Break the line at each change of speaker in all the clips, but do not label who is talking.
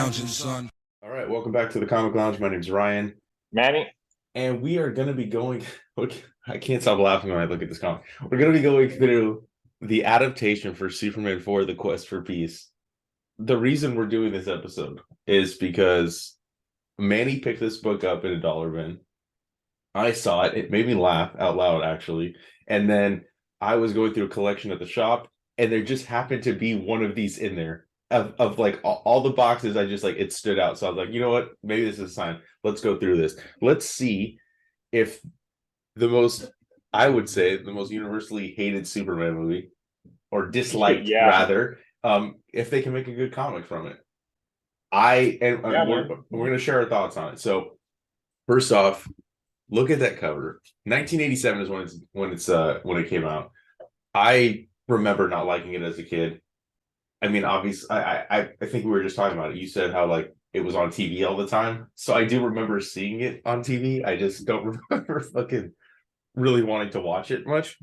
lounging, son.
All right, welcome back to the Comic Lounge. My name's Ryan,
Manny.
and we are going to be going. I can't stop laughing when I look at this comic. We're going to be going through the adaptation for Superman 4: The Quest for Peace. The reason we're doing this episode is because Manny picked this book up in a dollar bin. I saw it. It made me laugh out loud, actually. And then I was going through a collection at the shop, and there just happened to be one of these in there of like all the boxes. I just like it stood out. So I was like, you know what? Maybe this is a sign. Let's go through this. Let's see if the most, I would say, the most universally hated Superman movie, or disliked
Yeah.
rather, if they can make a good comic from it. We're going to share our thoughts on it. So first off, look at that cover. 1987 is when it came out. I remember not liking it as a kid. I mean, obviously, I think we were just talking about it. You said how like it was on TV all the time, so I do remember seeing it on TV. I just don't remember fucking really wanting to watch it much.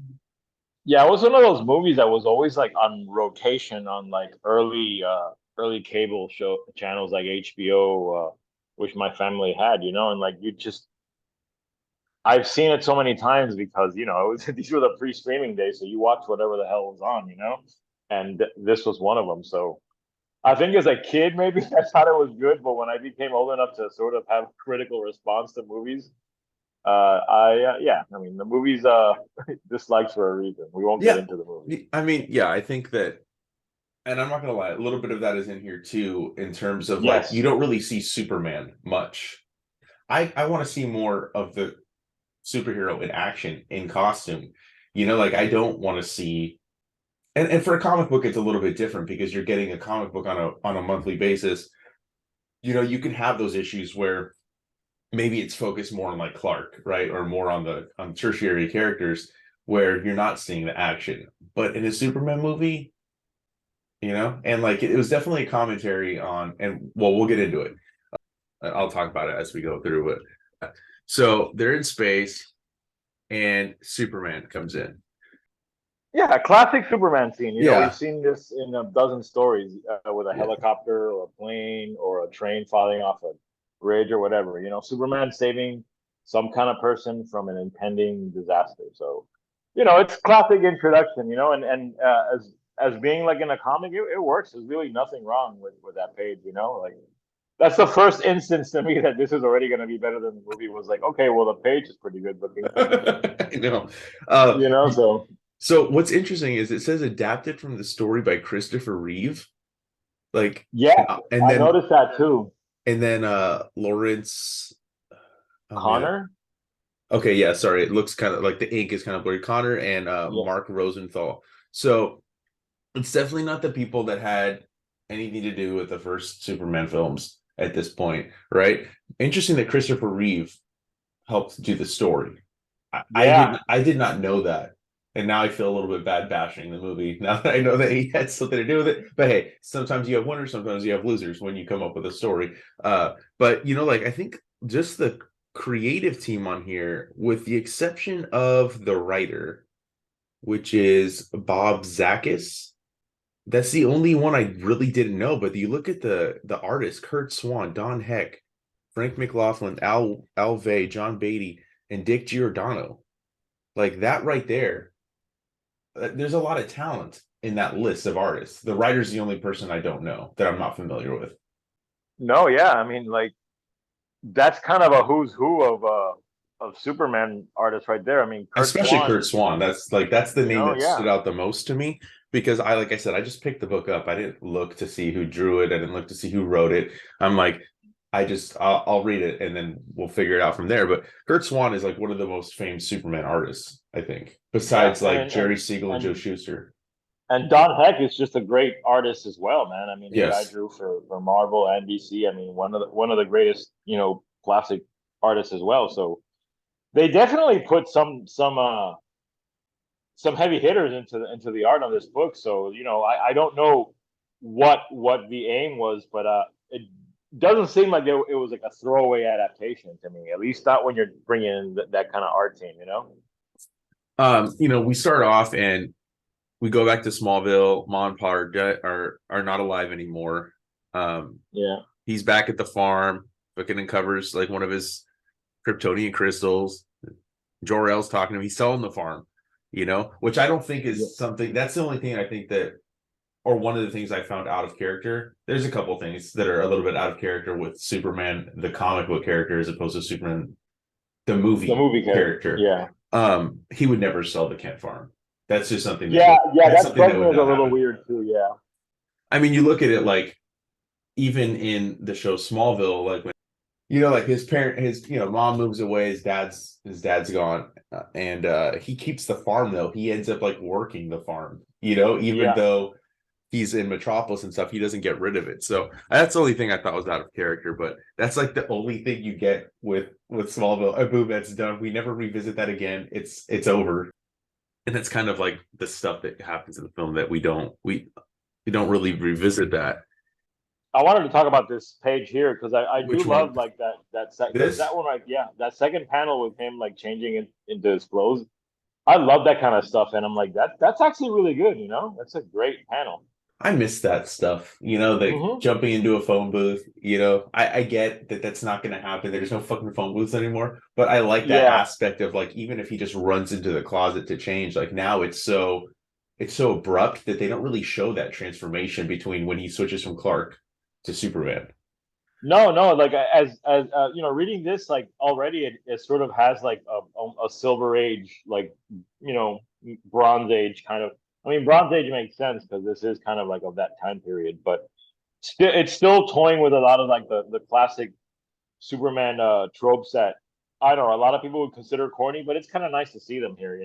Yeah, it was one of those movies that was always like on rotation on like early cable show channels like HBO, which my family had, and like I've seen it so many times because these were the pre-streaming days, so you watch whatever the hell was on, and this was one of them. So I think as a kid, maybe I thought it was good, but when I became old enough to sort of have a critical response to movies, I mean the movie's dislikes for a reason. We won't get into the movie.
I mean, yeah, I think that, and I'm not gonna lie, a little bit of that is in here too, in terms of like you don't really see Superman much. I want to see more of the superhero in action, in costume. Like I don't want to see, and for a comic book it's a little bit different because you're getting a comic book on a monthly basis. You can have those issues where maybe it's focused more on like Clark, right? Or more on tertiary characters where you're not seeing the action. But in a Superman movie, and like it was definitely a commentary on, and well, we'll get into it. I'll talk about it as we go through it. So they're in space and Superman comes in.
Yeah, classic Superman scene.
Yeah.
We've seen this in a dozen stories with a helicopter or a plane or a train falling off a bridge or whatever. Superman saving some kind of person from an impending disaster. So, it's classic introduction. And as being like in a comic, it works. There's really nothing wrong with that page. Like that's the first instance to me that this is already going to be better than the movie. Was like, okay, well the page is pretty good looking.
I know. So what's interesting is it says adapted from the story by Christopher Reeve. Like,
yeah, and I noticed that too.
And then Lawrence
Connor.
Okay, yeah, sorry. It looks kind of like the ink is kind of blurry. Connor and Mark Rosenthal. So it's definitely not the people that had anything to do with the first Superman films at this point, right? Interesting that Christopher Reeve helped do the story. I did not know that. And now I feel a little bit bad bashing the movie now that I know that he had something to do with it. But hey, sometimes you have winners, sometimes you have losers when you come up with a story. But like I think just the creative team on here, with the exception of the writer, which is Bob Zakis, that's the only one I really didn't know. But you look at the artists: Kurt Swan, Don Heck, Frank McLaughlin, Al Vey, John Beatty, and Dick Giordano. Like that right there. There's a lot of talent in that list of artists. The writer's the only person I don't know, that I'm not familiar with.
No, yeah, I mean, like that's kind of a who's who of Superman artists right there. I mean,
Especially Kurt Swan. That's the name that stood out the most to me, because like I said, I just picked the book up. I didn't look to see who drew it. I didn't look to see who wrote it. I'm like, I'll read it and then we'll figure it out from there. But Kurt Swan is like one of the most famous Superman artists, I think, besides Jerry Siegel and Joe Shuster.
And Don Heck is just a great artist as well, man. I mean, the guy drew for Marvel and DC. I mean, one of the greatest, classic artists as well. So they definitely put some heavy hitters into the art of this book. So I don't know what the aim was, but it doesn't seem like it was like a throwaway adaptation to me. At least not when you're bringing in that kind of art team.
We start off and we go back to Smallville. Mom and Pa are not alive anymore. He's back at the farm, fucking uncovers like one of his Kryptonian crystals. Jor-El's talking to him. He's selling the farm, which I don't think
Yeah.
is something. That's the only thing I think that, or one of the things I found out of character. There's a couple things that are a little bit out of character with Superman, the comic book character, as opposed to Superman, the
The
movie
movie character.
character.
Yeah.
He would never sell the Kent farm. That's just something that
Yeah,
would.
yeah,
That's
that
something
struck
that
me
would
as a
not
little
happen.
weird too. Yeah.
I mean, you look at it like even in the show Smallville, like when like his parent, his mom moves away, his dad's gone, and he keeps the farm though. He ends up like working the farm, even
Yeah.
though he's in Metropolis and stuff, he doesn't get rid of it. So that's the only thing I thought was out of character, but that's like the only thing you get with Smallville. Boom, that's done. We never revisit that again. It's over. And that's kind of like the stuff that happens in the film that we don't really revisit that.
I wanted to talk about this page here because I do
Which one?
love like that
This?
one, right? Yeah, that second panel with him like changing into his clothes. I love that kind of stuff, and I'm like that's actually really good. That's a great panel.
I miss that stuff, like
Hmm.
jumping into a phone booth. I get that that's not going to happen. There's no fucking phone booths anymore. But I like that
Yeah.
aspect of like, even if he just runs into the closet to change, like now it's so abrupt that they don't really show that transformation between when he switches from Clark to Superman.
No, no, like as reading this like already it sort of has like a silver age, like you know bronze age kind of. I mean, bronze age makes sense because this is kind of like of that time period, but still it's still toying with a lot of like the classic Superman tropes that I don't know a lot of people would consider corny, but it's kind of nice to see them here.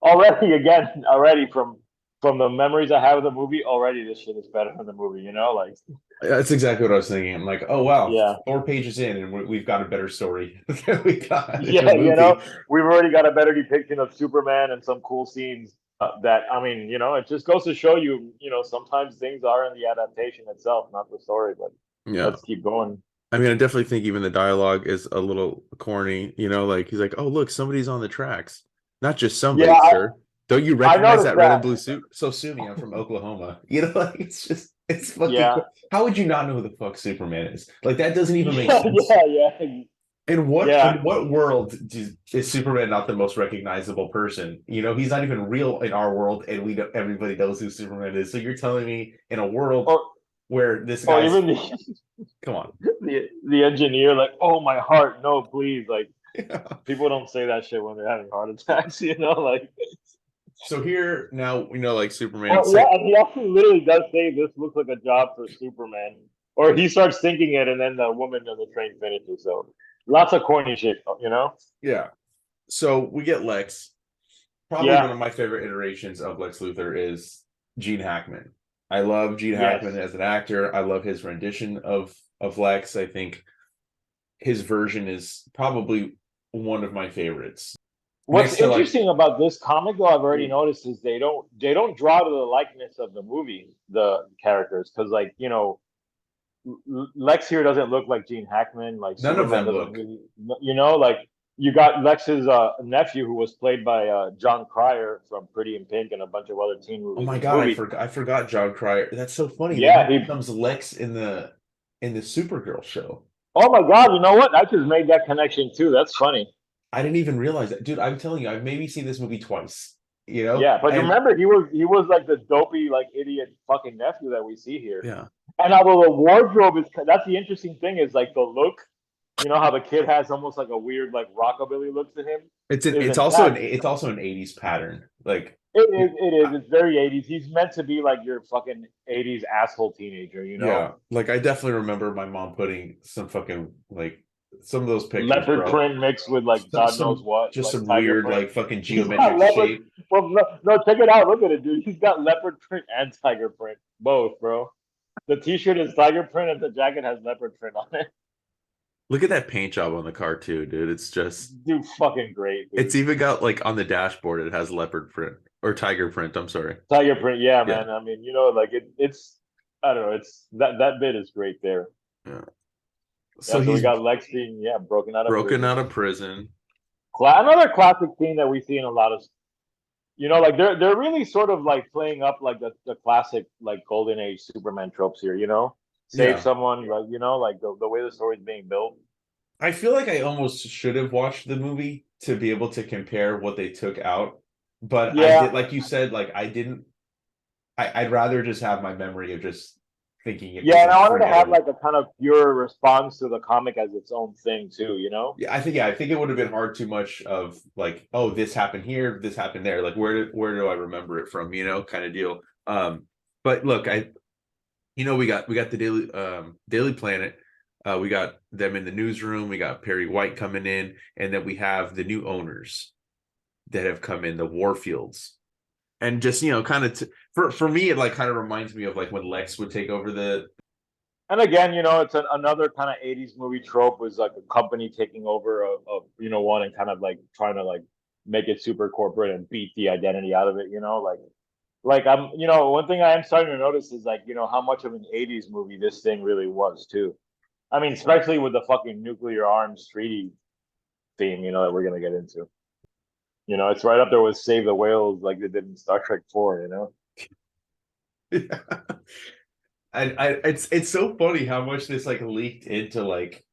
Already again, already from the memories I have of the movie, already this shit is better than the movie. Like
That's exactly what I was thinking. I'm like, oh wow,
yeah.
4 pages in, and we've got a better story than we got in the
Yeah,
movie.
we've already got a better depiction of Superman and some cool scenes. That I mean, it just goes to show you, sometimes things are in the adaptation itself, not the story. But
Yeah.
let's keep going.
I mean, I definitely think even the dialogue is a little corny, like he's like, "Oh, look, somebody's on the tracks." Not just
Yeah,
somebody, sir. Don't you
I
recognize
noticed
that red and
that.
blue suit? So sue me, I'm from Oklahoma. Like it's fucking.
Yeah,
How would you not know who the fuck Superman is? Like that doesn't even make
yeah,
sense.
yeah.
In
Yeah.
what world is Superman not the most recognizable person? He's not even real in our world, and everybody knows who Superman is. So you're telling me in a world
Or
where this
or
guy's,
even
come on.
the engineer, like, oh my heart, no, please, like people don't say that shit when they're having heart attacks, like.
So here now we know like Superman.
Oh yeah, and he actually literally does say this looks like a job for Superman. Or he starts thinking it and then the woman on the train finishes. So lots of corny shit.
Yeah. So we get Lex. Probably
Yeah.
one of my favorite iterations of Lex Luthor is Gene Hackman. I love Gene
Yes.
Hackman as an actor. I love his rendition of Lex. I think his version is probably one of my favorites.
What's
Next to like,
interesting about this comic though, I've already noticed is they don't draw to the likeness of the movie, the characters, because like, Lex here doesn't look like Gene Hackman. Like
none of
Superman
them
doesn't
look.
really, like you got Lex's nephew who was played by John Cryer from Pretty in Pink and a bunch of other teen
Oh
movies
my
in the
god,
movie.
I forgot John Cryer. That's so funny that
Yeah,
he
he.
becomes Lex in the Supergirl show.
Oh my God! You know what? I just made that connection too. That's funny.
I didn't even realize that. Dude, I'm telling you, I've maybe seen this movie twice,
Yeah, but
and
remember, he was like the dopey, like idiot, fucking nephew that we see here.
yeah.
And although the wardrobe is, that's the interesting thing is like the look. You know how the kid has almost like a weird like rockabilly look to him is
It's also an
intact.
it's also an 80s pattern. Like
It is. It is. It's very 80s. He's meant to be like your fucking 80s asshole teenager.
yeah, like I definitely remember my mom putting some fucking like some of those pictures,
Leopard
bro.
print mixed with like God knows
Some
what,
just
like
some
tiger
weird
print.
like fucking
He's got
geometric
leopard.
shape.
Well, no, no, check it out. Look at it, dude. He's got leopard print and tiger print, both, bro. The T-shirt is tiger print, and the jacket has leopard print on it.
Look at that paint job on the car too, dude. It's just
Dude, fucking great,
it's
dude.
even got like on the dashboard it has leopard print or tiger print, I'm sorry.
Tiger print, yeah,
Yeah.
man. I mean, like it's. I don't know. It's that bit is great there.
Yeah.
Yeah,
So
so we
he's
got Lex being broken out of
broken
prison.
out of prison.
Another classic scene that we see in a lot of like they're really sort of like playing up like the classic like golden age Superman tropes here. save
Yeah.
someone, like like the way the story's being built.
I feel like I almost should have watched the movie to be able to compare what they took out. But I
Yeah,
did, like you said, like I didn't I'd rather just have my memory of just thinking it was
yeah, and
like
I wanted to have
forgettable.
like a kind of pure response to the comic as its own thing too.
Yeah, I think it would have been hard too much of like, oh, this happened here, this happened there. Like where do I remember it from, kind of deal. But look, we got the Daily Planet. We got them in the newsroom, we got Perry White coming in, and then we have the new owners that have come in, the Warfields. And just, kind of for me, it like kind of reminds me of like when Lex would take over the.
And again, it's another kind of '80s movie trope was like a company taking over one and kind of like trying to like make it super corporate and beat the identity out of it. Like I'm, one thing I am starting to notice is like, how much of an '80s movie this thing really was too. I mean, especially with the fucking nuclear arms treaty theme, that we're gonna get into. It's right up there with Save the Whales, like they did in Star Trek 4.
It's so funny how much this like leaked into like,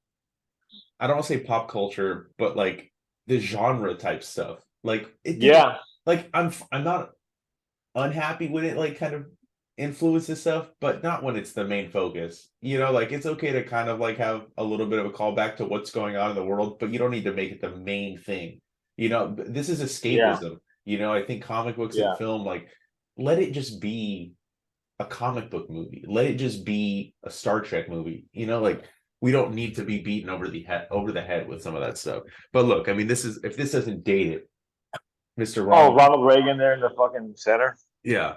I don't want to say pop culture, but like the genre type stuff. Like it didn't,
Yeah,
like I'm not unhappy when it like kind of influences stuff, but not when it's the main focus. Like it's okay to kind of like have a little bit of a callback to what's going on in the world, but you don't need to make it the main thing. This is
yeah,
escapism. I think comic books and
yeah.
film, like, let it just be a comic book movie. Let it just be a Star Trek movie. Like we don't need to be beaten over the head with some of that stuff. But look, I mean, if this doesn't date it, Mr.
Oh,
Ronald,
Ronald Reagan there in the fucking center.
yeah.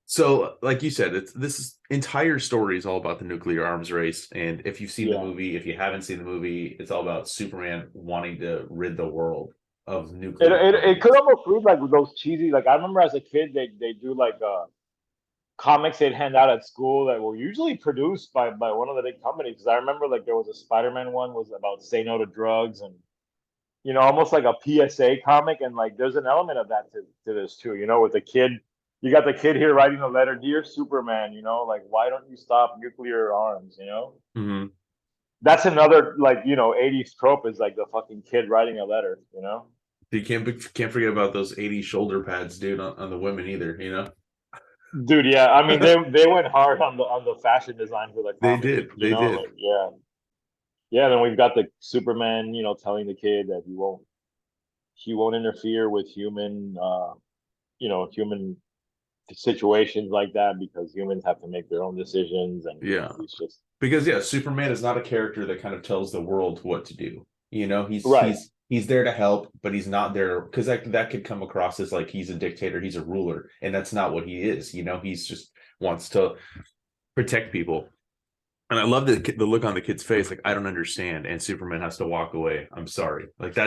So, like you said, this entire story is all about the nuclear arms race. And if you've seen the
Yeah.
movie, if you haven't seen the movie, it's all about Superman wanting to rid the world of
It,
nuclear
it it
weapons.
could almost read like those cheesy. Like I remember as a kid, they do like comics they'd hand out at school that were usually produced by one of the big companies. Because I remember like there was a Spider-Man one was about say no to drugs and almost like a PSA comic. And like there's an element of that to this too. With the kid, you got the kid here writing a letter, dear Superman. Like why don't you stop nuclear arms?
Mm-hmm.
That's another like '80s trope is like the fucking kid writing a letter.
You can't forget about those 80 shoulder pads, dude, on the women either.
Dude, yeah. I mean, they went hard on the fashion design for the
They
comic.
did. They did.
Like yeah, yeah. Then we've got the Superman, telling the kid that he won't interfere with human situations like that because humans have to make their own decisions, and
Yeah.
he's just
Because yeah, Superman is not a character that kind of tells the world what to do. He's
right.
he's there to help, but he's not there because that could come across as like he's a dictator, he's a ruler, and that's not what he is. He's just wants to protect people. And I love the look on the kid's face, like I don't understand, and Superman has to walk away. I'm sorry. Like
Yeah.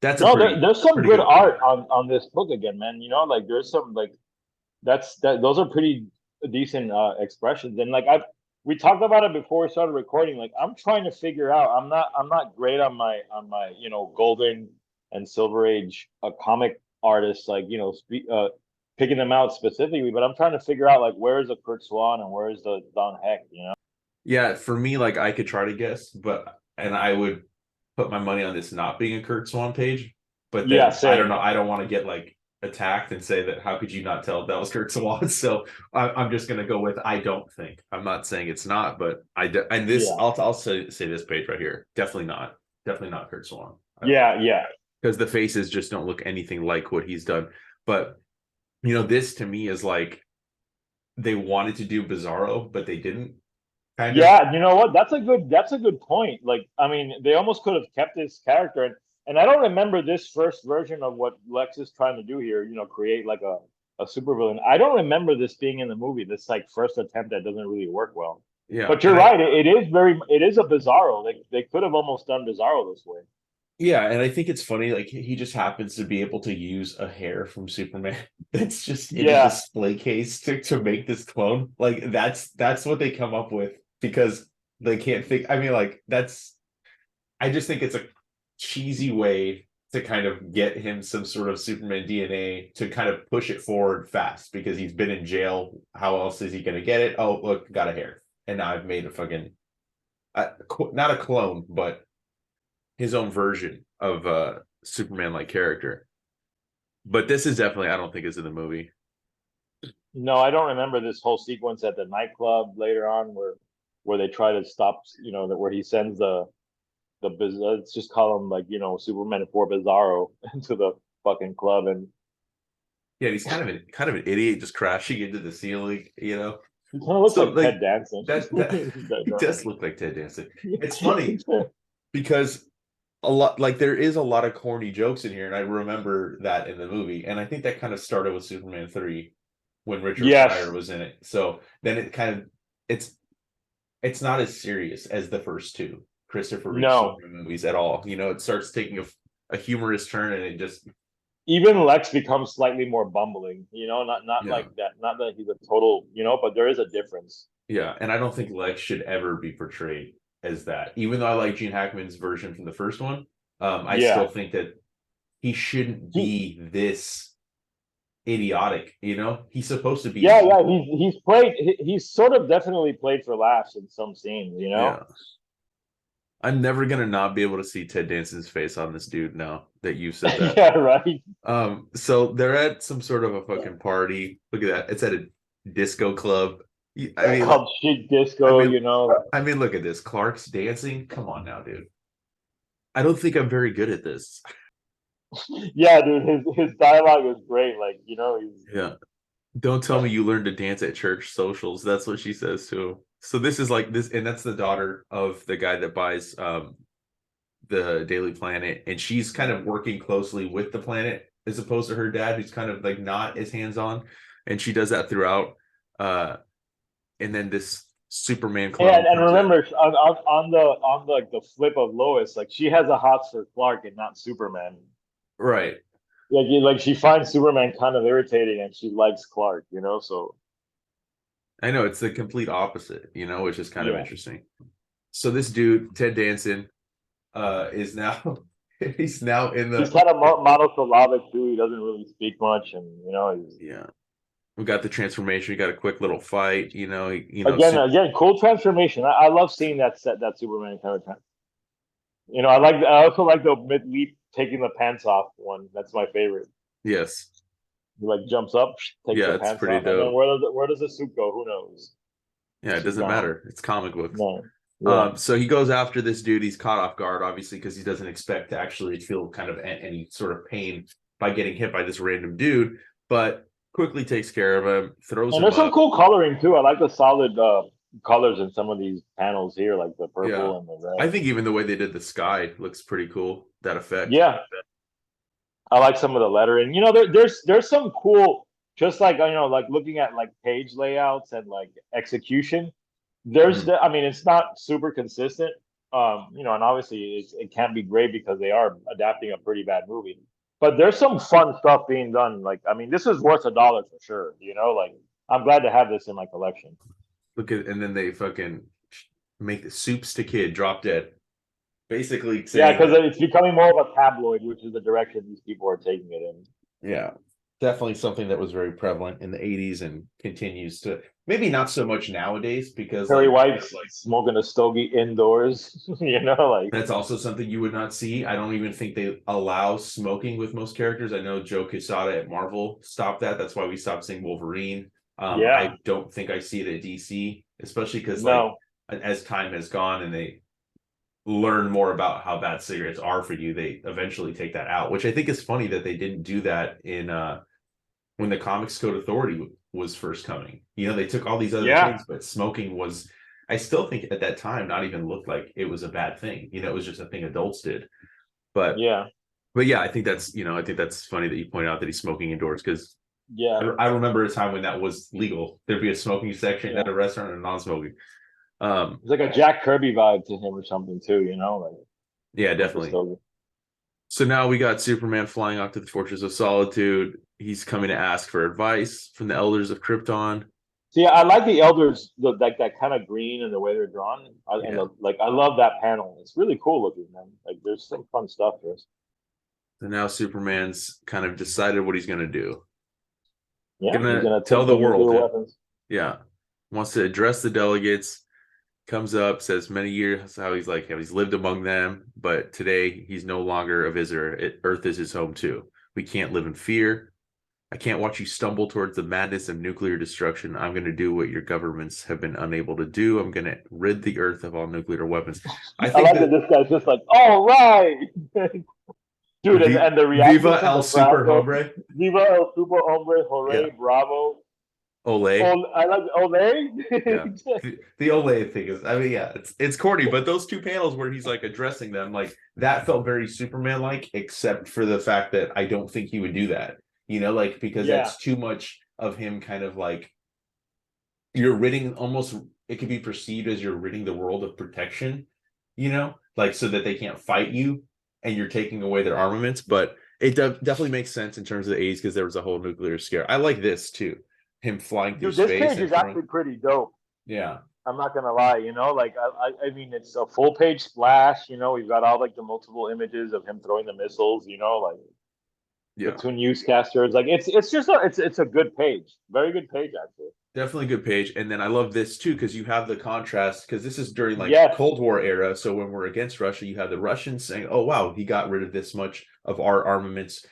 that's a
No, there's some
pretty
good
good point.
art on this book again, man. Like there's some like those are pretty decent expressions. And like we talked about it before we started recording. Like I'm trying to figure out. I'm not great on my golden and silver age comic artists. Like picking them out specifically. But I'm trying to figure out like where's the Kurt Swan and where's the Don Heck.
Yeah, for me, like I could try to guess, and I would put my money on this not being a Kurt Swan page. But
Yeah,
then I don't
same.
know. I don't want to get like attacked and say that how could you not tell that was Kurt Swan? So I'm just gonna go with I don't think. I'm not saying it's not, but and this
Yeah.
I'll say this page right here. Definitely not Kurt Swan. I don't
Yeah. Yeah.
because the faces just don't look anything like what he's done. But this to me is like they wanted to do Bizarro, but they didn't. Kind of.
Yeah, you know what? That's a good point. Like, I mean, they almost could have kept this character, and I don't remember this first version of what Lex is trying to do here. Create like a supervillain. I don't remember this being in the movie. This like first attempt that doesn't really work well.
Yeah,
But
and
you're right. It is a Bizarro. Like they could have almost done Bizarro this way.
I think it's funny. Like he just happens to be able to use a hair from Superman that's just in a
Yeah,
display case to make this clone. Like that's what they come up with because they can't think. I mean, like that's. I just think it's a cheesy way to kind of get him some sort of Superman DNA to kind of push it forward fast because he's been in jail. How else is he going to get it? Oh, look, got a hair. and now I've made a fucking not a clone, but his own version of Superman like character. But this is definitely, I don't think is in the movie.
No, I don't remember this whole sequence at the nightclub later on where they try to stop, that where he sends let's just call him like, Superman for Bizarro into the fucking club. And
Yeah, he's kind of an idiot, just crashing into the ceiling.
he kind of looks
So
like
like
Ted Danson.
that he does look like Ted Danson. It's funny because a lot like there is a lot of corny jokes in here, and I remember that in the movie, and I think that kind of started with Superman 3 when Richard
Yes.
Pryor was in it. So then it kind of it's not as serious as the first two Christopher Reeve
No.
Superman movies at all. It starts taking a humorous turn, and it just
Even Lex becomes slightly more bumbling, not
yeah.
like that, not that he's a total, but there is a difference.
Yeah, and I don't think Lex should ever be portrayed as that. Even though I like Gene Hackman's version from the first one, I still
Yeah.
think that he shouldn't
He,
be this idiotic. He's supposed to be.
yeah, he's sort of definitely played for laughs in some scenes.
Yeah, I'm never gonna not be able to see Ted Danson's face on this dude now that you said that.
Yeah, right.
So they're at some sort of a fucking party. Look at that. It's at a disco club. I mean,
Called shit
I
disco,
mean, I mean, look at this. Clark's dancing. Come on now, dude. I don't think I'm very good at this.
Yeah, dude, his dialogue is great. Like, he's
Yeah. Don't tell me you learned to dance at church socials. That's what she says to him. So this is like this, and that's the daughter of the guy that buys the Daily Planet, and she's kind of working closely with the planet as opposed to her dad, who's kind of like not as hands-on. And she does that throughout. And then this Superman clone
and
comes in.
remember on the flip of Lois, like she has a hots for Clark and not Superman.
Right.
Like she finds Superman kind of irritating and she likes Clark. So
I know it's the complete opposite, which is kind of
yeah.
interesting. So this dude, Ted Danson, is now he's now in
He's
the
kind of monosyllabic too. He doesn't really speak much, and he's
yeah. We got the transformation. We got a quick little fight.
again, cool transformation. I love seeing that Superman kind of. I also like the mid leap taking the pants off one. That's my favorite.
Yes.
He like jumps up, takes
Yeah,
the
it's
pants
pretty
off, and then
dope.
where does the suit go? Who knows?
Yeah, it
She's
doesn't
gone.
matter. It's comic books.
No. Yeah.
So he goes after this dude. He's caught off guard, obviously, because he doesn't expect to actually feel kind of any sort of pain by getting hit by this random dude, but quickly takes care of him, throws
And
him
there's some
up.
cool coloring too. I like the solid colors in some of these panels here, like the
Yeah.
purple and the red.
I think even the way they did the sky looks pretty cool. That effect.
Yeah, I like some of the lettering. There's some cool, just like like looking at like page layouts and like execution.
Mhm.
I mean, it's not super consistent. And obviously it can't be great because they are adapting a pretty bad movie. But there's some fun stuff being done. Like, I mean, this is worth $1 for sure. Like, I'm glad to have this in my collection.
Look at, and then they fucking make the soups to kid drop dead. Basically
Yeah,
saying
because
that,
it's becoming more of a tabloid, which is the direction these people are taking it in.
yeah, definitely something that was very prevalent in the 80s and continues to, maybe not so much nowadays because
Perry
like
White's like smoking a stogie indoors. Like
that's also something you would not see. I don't even think they allow smoking with most characters. I know Joe Quesada at Marvel stopped that. That's why we stopped seeing Wolverine.
yeah,
I don't think I see it at DC, especially because like
no,
as time has gone and they learn more about how bad cigarettes are for you, they eventually take that out, which I think is funny that they didn't do that in when the Comics Code Authority was first coming. They took all these other
yeah,
things, but smoking was, I still think at that time, not even looked like it was a bad thing. It was just a thing adults did. But
yeah,
but yeah, I think that's funny that you point out that he's smoking indoors because
yeah,
I remember a time when that was legal. There'd be a smoking section
yeah.
at a restaurant and non-smoking.
It's like a Jack Kirby vibe to him or something too. Like
Yeah,
with the
definitely.
stogie.
So now we got Superman flying off to the Fortress of Solitude. He's coming to ask for advice from the elders of Krypton.
See, I like the elders, like that kind of green and the way they're drawn, and
Yeah.
I love that panel. It's really cool looking, man. Like there's some fun stuff here.
So now Superman's kind of decided what he's gonna do.
Yeah, he's
Gonna
gonna
tell
take
the
the nuclear
world.
weapons.
Yeah. Wants to address the delegates. comes up, says many years how he's lived among them, but today he's no longer a visitor. Earth is his home too. We can't live in fear. I can't watch you stumble towards the madness of nuclear destruction. I'm going to do what your governments have been unable to do. I'm going to rid the earth of all nuclear weapons. I
I
think
like that
that
this guy's just like, all right, dude, and the reaction
Viva
from
el
the crowd,
super
though,
hombre.
Viva el Super Hombre,
Yeah.
hooray, bravo.
Ole.
I like Ole.
Yeah. The Ole thing is, I mean, yeah, it's corny, but those two panels where he's like addressing them, like that felt very Superman like, except for the fact that I don't think he would do that, like because
Yeah,
that's too much of him kind of like you're ridding almost it could be perceived as you're ridding the world of protection, like so that they can't fight you and you're taking away their armaments. But it definitely makes sense in terms of the 80s because there was a whole nuclear scare. I like this too, him flying through
dude, this
space
page
and
is
throwing.
actually pretty dope.
Yeah.
I'm not gonna lie, like I mean, it's a full page splash. We've got all like the multiple images of him throwing the missiles. Like the
Yeah.
two newscasters. Like it's just it's a good page, very good page actually.
Definitely good page. And then I love this too, because you have the contrast, because this is during like
Yes,
Cold War era. So when we're against Russia, you have the Russians saying, oh, wow, he got rid of this much of our armaments.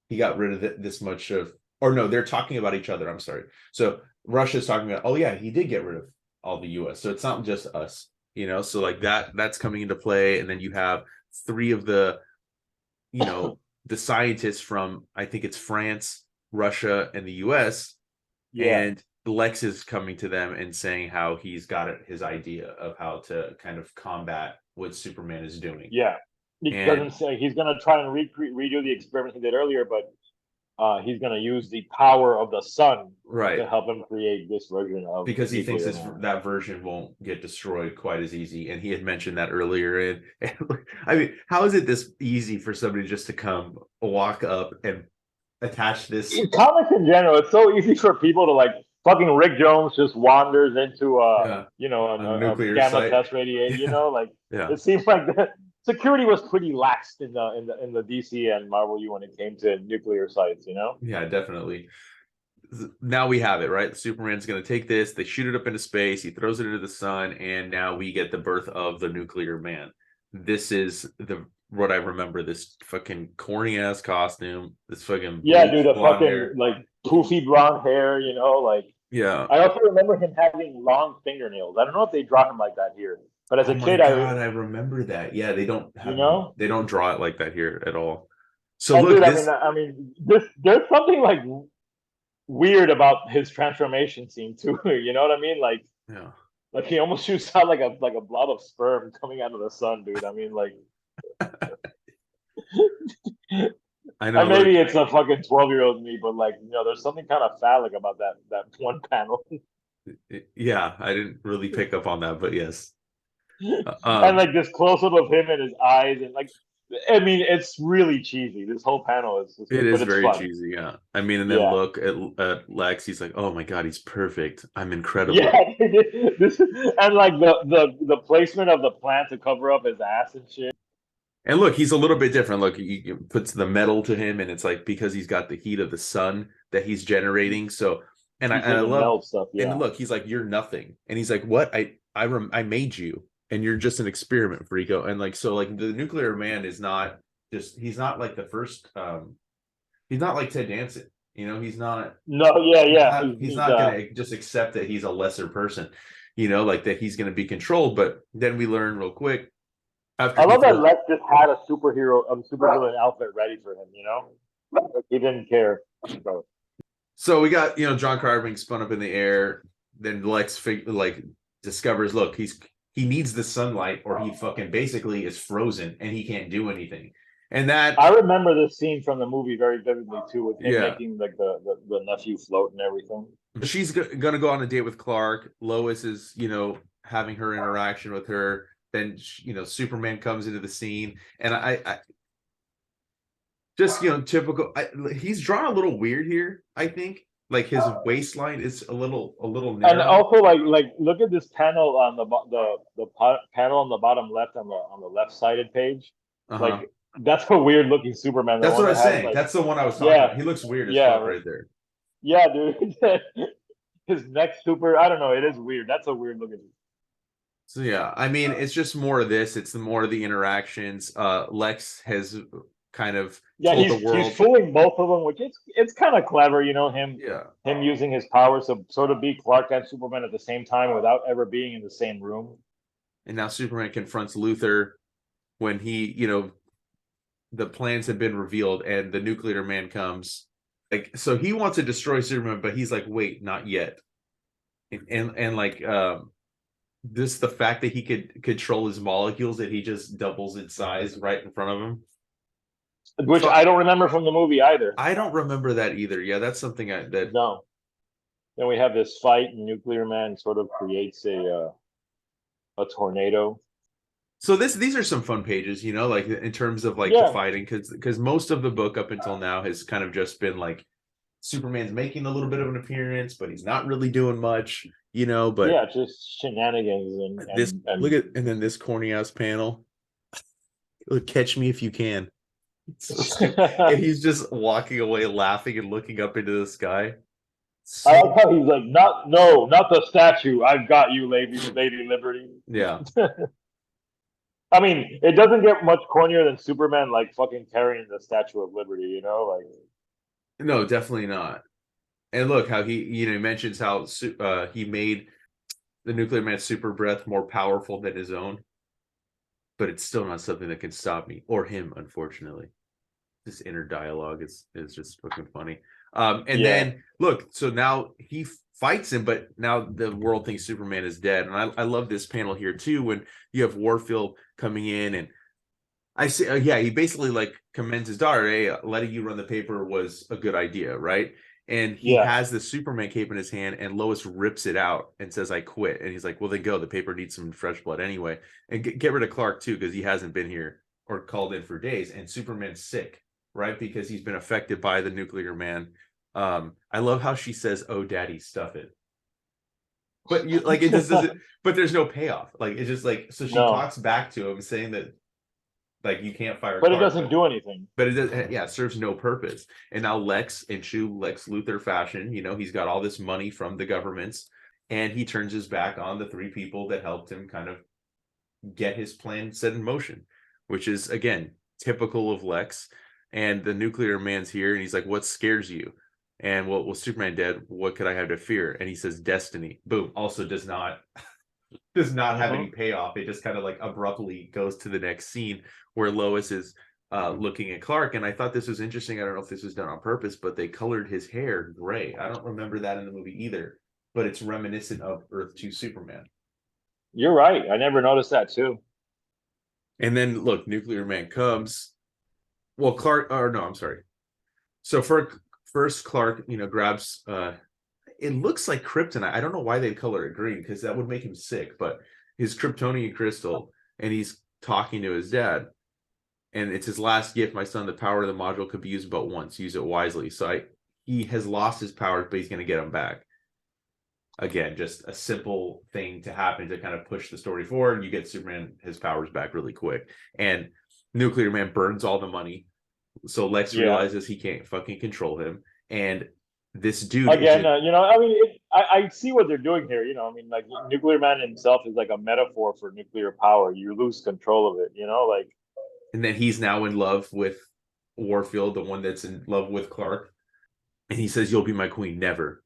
He got rid of this much of, or no, they're talking about each other. I'm sorry. So Russia's talking about, oh, yeah, he did get rid of all the US. So it's not just us, so like that's coming into play. And then you have three of the scientists from, I think it's France, Russia, and the US.
yeah,
And Lex is coming to them and saying how he's got his idea of how to kind of combat what Superman is doing.
yeah. He
And
doesn't say he's gonna try and redo the experiment he did earlier, but he's gonna use the power of the sun to
right,
help him create this version of
because he thinks
nuclear man.
that version won't get destroyed quite as easy. And he had mentioned that earlier. And I mean, how is it this easy for somebody just to come walk up and attach this?
In comics in general, it's so easy for people to like fucking Rick Jones just wanders into
Yeah, a
a
nuclear
gamma
site.
test radiation.
Yeah,
Like
yeah,
it seems like the security was pretty lax in the DC and Marvel U when it came to nuclear sites.
yeah, definitely. Now we have it, right? Superman's going to take this, they shoot it up into space, he throws it into the sun, and now we get the birth of the nuclear man. This is what I remember, this fucking corny ass costume, this fucking
Yeah,
bleach
dude, the
blonde
fucking
hair.
like poofy blonde hair. Like
Yeah.
I also remember him having long fingernails. I don't know if they draw him like that here, but as
Oh
a
my
kid,
god, I remember that. Yeah,
you know,
they don't draw it like that here at all. So
and
look,
dude,
this
there's something like weird about his transformation scene too. You know what I mean?
yeah.
Like he almost shoots out like a blob of sperm coming out of the sun, dude. I mean, like,
I know,
and
look.
maybe it's a fucking 12-year-old me, but like, there's something kind of phallic about that one panel.
Yeah, I didn't really pick up on that, but yes.
And like this close up of him and his eyes, and like, I mean, it's really cheesy. This whole panel is,
It
but
is
it's
very
fun.
cheesy, yeah. I mean, and then
Yeah,
look at Lex. He's like, "Oh my god, he's perfect. I'm
yeah.
incredible."
This and like the placement of the plant to cover up his ass and shit.
And look, he's a little bit different. Look, he puts the metal to him, and it's like because he's got the heat of the sun that he's generating. So, and
He's
I
making
love.
meld stuff.
And
Yeah,
look, he's like, "You're nothing," and he's like, "What? I made you, and you're just an experiment, Frico." And like, so like the nuclear man is not just he's not like the first. He's not like Ted Danson. He's not.
no, yeah,
He's
yeah.
not. He's not gonna just accept that he's a lesser person. Like that he's gonna be controlled. But then we learn real quick after
I
he
love that
throws.
Lex just had a supervillain outfit ready for him. Like he didn't care. So,
So we got John Carter being spun up in the air. Then Lex like discovers, look, he needs the sunlight, or he fucking basically is frozen and he can't do anything. And that,
I remember this scene from the movie very vividly too, with him
yeah,
making like the nephew float and everything.
she's gonna go on a date with Clark. Lois is having her interaction with her. Then Superman comes into the scene, and I just typical. He's drawn a little weird here. I think like his waistline is a little
And
narrow.
also like look at this panel on the panel on the bottom left on the left sided page.
Uh-huh.
Like that's a weird looking Superman. The
That's
one
what I
that
was
has
saying.
like
That's the one I was talking about.
yeah
He looks weird as fuck
yeah
right there.
yeah, dude. His neck super. I don't know. It is weird. That's a weird looking.
So yeah, I mean, it's just more of this. It's the more of the interactions. Lex has kind of
Yeah,
told the
he's
world,
fooling both of them, which it's kind of clever,
yeah.
him using his powers to sort of be Clark and Superman at the same time without ever being in the same room.
And now Superman confronts Luthor when the plans have been revealed and the nuclear man comes. Like, so he wants to destroy Superman, but he's like, wait, not yet. And like this the fact that he could control his molecules, that he just doubles in size right in front of him.
Which
So
I don't remember from the movie either.
I don't remember that either. Yeah, that's something that
No. Then we have this fight, and Nuclear Man sort of creates a tornado.
so these are some fun pages, like in terms of like the
Yeah,
fighting, because most of the book up until now has kind of just been like Superman's making a little bit of an appearance, but he's not really doing much, but
yeah, just shenanigans and
this
and
look
and
at and then this corny ass panel. Look, catch me if you can. And he's just walking away laughing and looking up into the sky.
I
So
like how he's like, not no, not the statue. I've got you, Lady Liberty.
yeah.
I mean, it doesn't get much cornier than Superman like fucking carrying the Statue of Liberty, like
No, definitely not. And look how he mentions how he made the nuclear man's super breath more powerful than his own, but it's still not something that can stop me or him, unfortunately. This inner dialogue is just fucking funny. And
yeah,
then look, so now he fights him, but now the world thinks Superman is dead. And I love this panel here too, when you have Warfield coming in, and I say, yeah, he basically like commends his daughter. Hey, letting you run the paper was a good idea, right? And he
yeah.
has the Superman cape in his hand, and Lois rips it out and says, "I quit." And he's like, "Well, then go. The paper needs some fresh blood anyway." And get rid of Clark too, because he hasn't been here or called in for days. And Superman's sick, right? Because he's been affected by the nuclear man. I love how she says, "Oh, daddy, stuff it." But you like it just doesn't. But there's no payoff. Like it's just like so she
No,
talks back to him saying that like you can't fire
but it
Clark,
doesn't do anything.
but it does, yeah, it serves no purpose. And now Lex, in true Lex Luthor fashion, he's got all this money from the governments, and he turns his back on the three people that helped him kind of get his plan set in motion, which is again typical of Lex. And the nuclear man's here, and he's like, "What scares you?" And well, Superman dead. What could I have to fear? And he says, "Destiny." Boom. Also does not have any
Hmm.
payoff. It just kind of like abruptly goes to the next scene where Lois is looking at Clark. And I thought this was interesting. I don't know if this was done on purpose, but they colored his hair gray. I don't remember that in the movie either, but it's reminiscent of Earth 2 Superman.
You're right. I never noticed that too.
And then look, Nuclear Man comes. Well, Clark, or no, I'm sorry. So first Clark, grabs it looks like kryptonite. I don't know why they color it green because that would make him sick, but his Kryptonian crystal, and he's talking to his dad. And it's his last gift, my son. The power of the module could be used but once. Use it wisely. So he has lost his powers, but he's going to get them back. Again, just a simple thing to happen to kind of push the story forward. You get Superman his powers back really quick, and Nuclear Man burns all the money. So Lex
Yeah.
realizes he can't fucking control him, and this dude is
Again,
just
I mean, I see what they're doing here. I mean, like Nuclear Man himself is like a metaphor for nuclear power. You lose control of it. Like
and then he's now in love with Warfield, the one that's in love with Clark, and he says, "You'll be my queen." Never.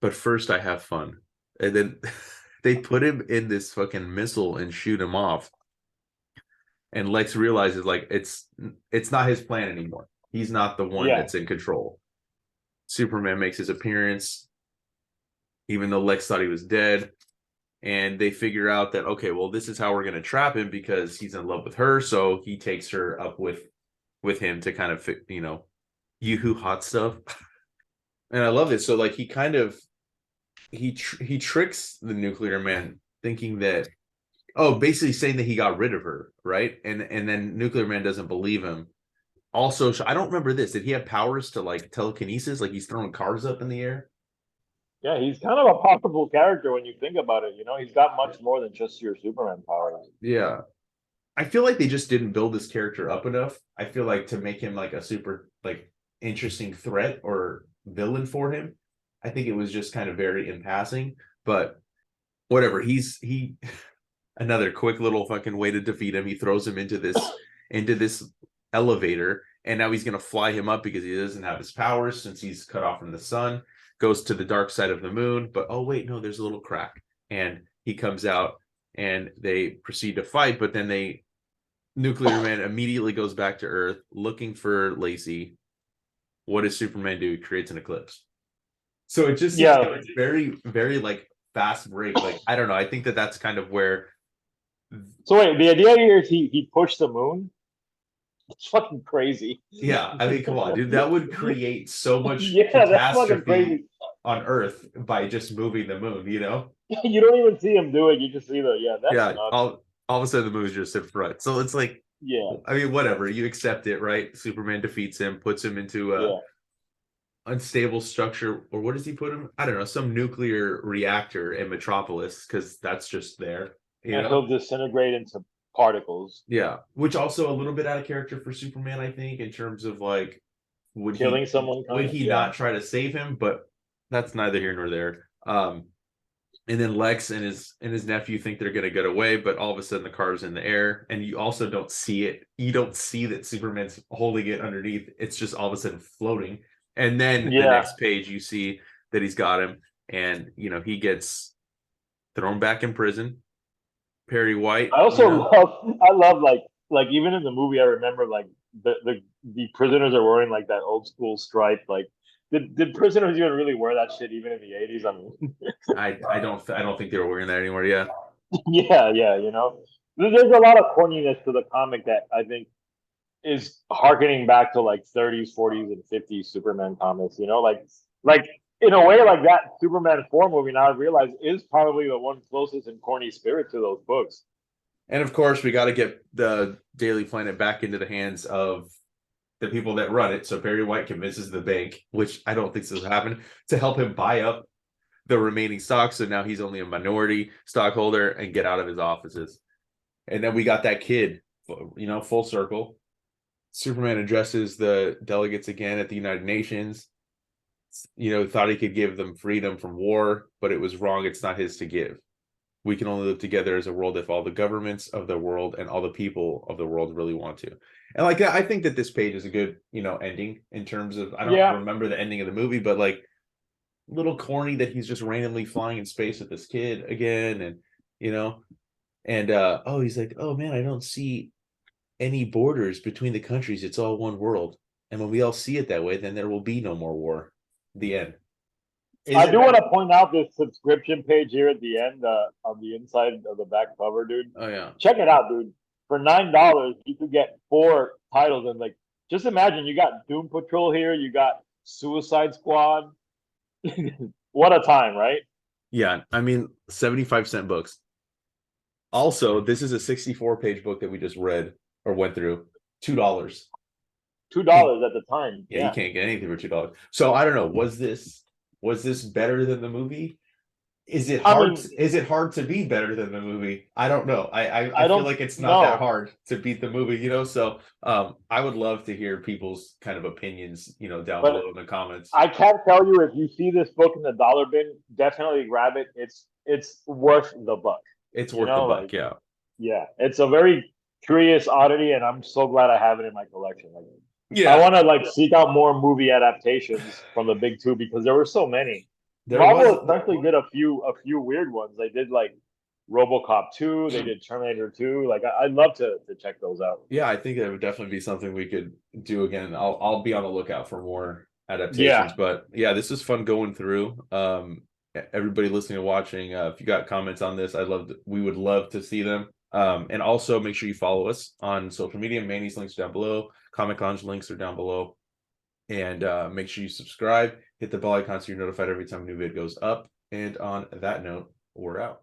But first I have fun. And then they put him in this fucking missile and shoot him off. And Lex realizes like it's not his plan anymore. He's not the one
yeah,
that's in control. Superman makes his appearance, even though Lex thought he was dead. And they figure out that, okay, well, this is how we're gonna trap him because he's in love with her. So he takes her up with him to kind of yoo-hoo hot stuff. And I love it. So like he kind of he tricks the nuclear man thinking that, oh, basically saying that he got rid of her, right? And then nuclear man doesn't believe him. Also, I don't remember this. Did he have powers to like telekinesis, like he's throwing cars up in the air?
yeah. He's kind of a powerful character when you think about it. He's got much more than just your Superman powers.
Yeah, I feel like they just didn't build this character up enough. I feel like to make him like a super like interesting threat or villain for him, I think it was just kind of very in passing. But whatever, he another quick little fucking way to defeat him. He throws him into this elevator, and now he's gonna fly him up because he doesn't have his powers since he's cut off from the sun. Goes to the dark side of the moon, but oh wait, no, there's a little crack, and he comes out, and they proceed to fight. But then Nuclear Man immediately goes back to Earth looking for Lacey. What does Superman do? He creates an eclipse. So it just seems like it's very, very like fast break. Like, I don't know. I think that's kind of where.
So wait, the idea here is he pushed the moon. It's fucking crazy.
Yeah, I mean, come on, dude. That would create so much
that's fucking crazy
on Earth by just moving the moon. You know,
you don't even see him do it. You just see that's nuts.
all of a sudden the moon's just in front. So it's like, I mean, whatever. You accept it, right? Superman defeats him, puts him into a unstable structure, or what does he put him? I don't know, some nuclear reactor in Metropolis, because that's just there.
And he'll disintegrate into particles.
Yeah, which also a little bit out of character for Superman, I think, in terms of like, would he not try to save him? But that's neither here nor there. And then Lex and his nephew think they're gonna get away, but all of a sudden the car's in the air, and you also don't see it. You don't see that Superman's holding it underneath. It's just all of a sudden floating. And then the next page, you see that he's got him, and he gets thrown back in prison. Perry White.
I also love like even in the movie, I remember like the prisoners are wearing like that old school stripe. Like, did prisoners even really wear that shit even in the 80s? I mean,
I don't think they were wearing that anymore. Yeah.
yeah. There's a lot of corniness to the comic that I think is harkening back to like 30s, 40s, and 50s Superman comics. Like in a way, like that Superman 4 movie, now I realize, is probably the one closest in corny spirit to those books.
And of course, we got to get the Daily Planet back into the hands of the people that run it. So Perry White convinces the bank, which I don't think this will happen, to help him buy up the remaining stock. So now he's only a minority stockholder and get out of his offices. And then we got that kid, full circle. Superman addresses the delegates again at the United Nations. Thought he could give them freedom from war, but it was wrong. It's not his to give. We can only live together as a world if all the governments of the world and all the people of the world really want to. And like that, I think that this page is a good, ending in terms of, I don't remember the ending of the movie, but like a little corny that he's just randomly flying in space with this kid again. And, he's like, oh man, I don't see any borders between the countries. It's all one world. And when we all see it that way, then there will be no more war. The end.
I do want to point out this subscription page here at the end, on the inside of the back cover, dude.
Oh yeah.
Check it out, dude. For $9, you could get 4 titles, and like, just imagine you got Doom Patrol here, you got Suicide Squad. What a time, right?
Yeah, I mean, 75-cent books. Also, this is a 64-page book that we just read or went through. $2. $2
at the time.
Yeah, you can't get anything for $2. So I don't know. Was this better than the movie? Is it hard to be better than the movie? I don't know. I feel like it's not that hard to beat the movie, So I would love to hear people's kind of opinions, down below in the comments.
I can't tell you, if you see this book in the dollar bin, definitely grab it. It's worth the buck.
It's worth the buck, yeah.
Yeah. It's a very curious oddity, and I'm so glad I have it in my collection. I want to seek out more movie adaptations from the big two, because there were so many. Marvel especially did a few weird ones. They did like RoboCop 2. They did Terminator 2. I'd love to check those out.
Yeah, I think that would definitely be something we could do again. I'll be on the lookout for more adaptations. But yeah, this is fun going through. Everybody listening and watching, if you got comments on this, we would love to see them. And also make sure you follow us on social media. Manny's links are down below. Comic Lounge links are down below. And make sure you subscribe, hit the bell icon so you're notified every time a new video goes up. And on that note, we're out.